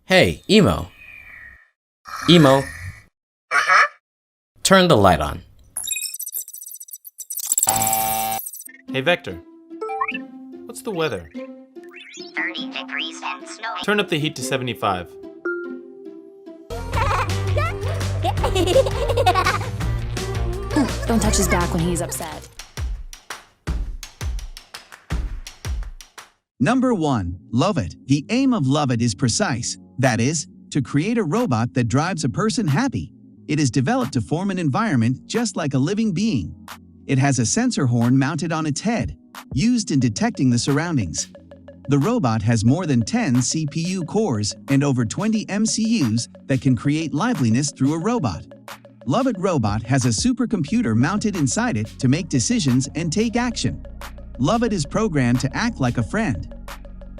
Hey, Emo. Emo, turn the light on. Hey Vector, what's the weather? 30 degrees and snowing. Turn up the heat to 75. Don't touch his back when he's upset. Number 1. Love It. The aim of Love It is precise. That is, to create a robot that drives a person happy. It is developed to form an environment just like a living being. It has a sensor horn mounted on its head, used in detecting the surroundings. The robot has more than 10 CPU cores and over 20 MCUs that can create liveliness through a robot. Love It Robot has a supercomputer mounted inside it to make decisions and take action. Love It is programmed to act like a friend.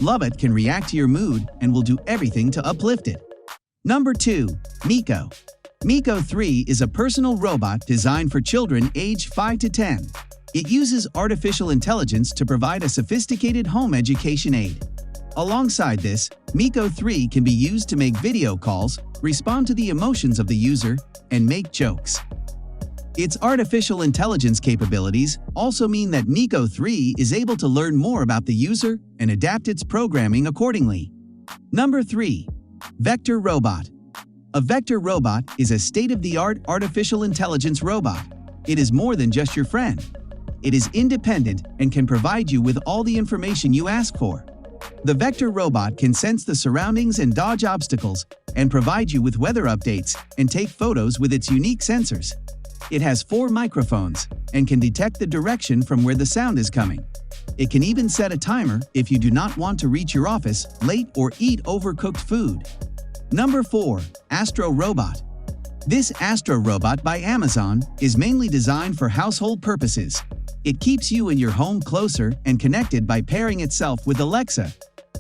Love It can react to your mood and will do everything to uplift it. Number 2. Miko. Miko 3 is a personal robot designed for children aged 5 to 10. It uses artificial intelligence to provide a sophisticated home education aid. Alongside this, Miko 3 can be used to make video calls, respond to the emotions of the user, and make jokes. Its artificial intelligence capabilities also mean that Miko 3 is able to learn more about the user and adapt its programming accordingly. Number 3. Vector Robot. A vector robot is a state-of-the-art artificial intelligence robot. It is more than just your friend. It is independent and can provide you with all the information you ask for. The vector robot can sense the surroundings and dodge obstacles, and provide you with weather updates and take photos with its unique sensors. It has 4 microphones and can detect the direction from where the sound is coming. It can even set a timer if you do not want to reach your office late or eat overcooked food. Number 4. Astro Robot. This Astro Robot by Amazon is mainly designed for household purposes. It keeps you and your home closer and connected by pairing itself with Alexa.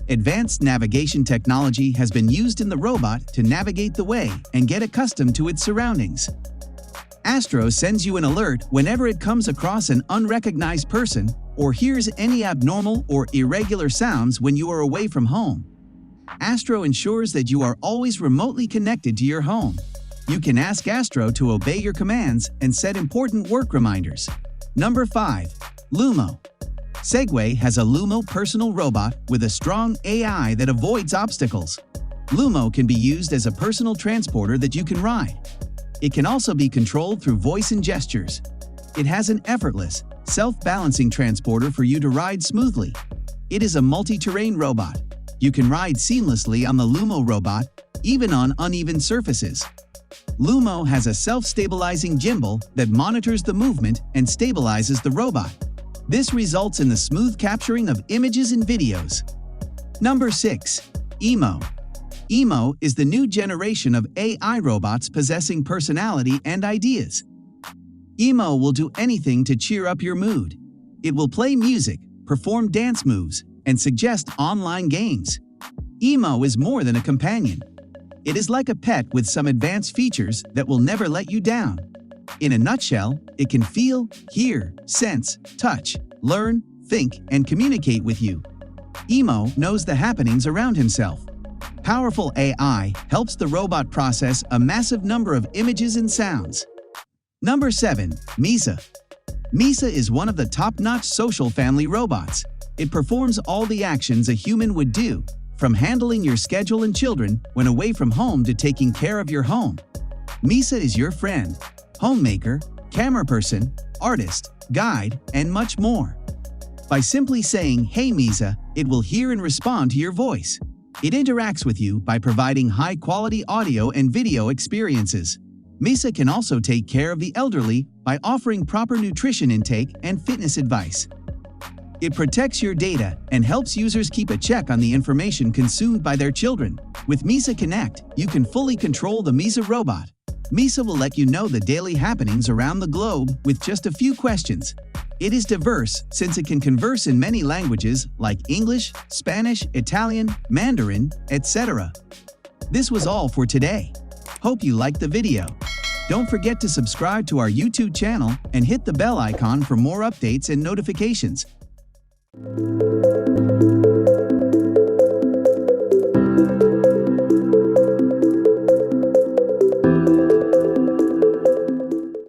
Advanced navigation technology has been used in the robot to navigate the way and get accustomed to its surroundings. Astro sends you an alert whenever it comes across an unrecognized person or hears any abnormal or irregular sounds when you are away from home. Astro ensures that you are always remotely connected to your home. You can ask Astro to obey your commands and set important work reminders. Number 5. Lumo. Segway has a Lumo personal robot with a strong AI that avoids obstacles. Lumo can be used as a personal transporter that you can ride. It can also be controlled through voice and gestures. It has an effortless, self-balancing transporter for you to ride smoothly. It is a multi-terrain robot. You can ride seamlessly on the Lumo robot, even on uneven surfaces. Lumo has a self-stabilizing gimbal that monitors the movement and stabilizes the robot. This results in the smooth capturing of images and videos. Number 6. Emo. Emo is the new generation of AI robots possessing personality and ideas. Emo will do anything to cheer up your mood. It will play music, perform dance moves, and suggest online games. Emo is more than a companion. It is like a pet with some advanced features that will never let you down. In a nutshell, it can feel, hear, sense, touch, learn, think, and communicate with you. Emo knows the happenings around himself. Powerful AI helps the robot process a massive number of images and sounds. Number 7. Misa. Misa is one of the top-notch social family robots. It performs all the actions a human would do, from handling your schedule and children when away from home to taking care of your home. Misa is your friend, homemaker, camera person, artist, guide, and much more. By simply saying, "Hey Misa," it will hear and respond to your voice. It interacts with you by providing high-quality audio and video experiences. Misa can also take care of the elderly by offering proper nutrition intake and fitness advice. It protects your data and helps users keep a check on the information consumed by their children. With Misa Connect, you can fully control the Misa robot. Misa will let you know the daily happenings around the globe with just a few questions. It is diverse since it can converse in many languages like English, Spanish, Italian, Mandarin, etc. This was all for today. Hope you liked the video. Don't forget to subscribe to our YouTube channel and hit the bell icon for more updates and notifications.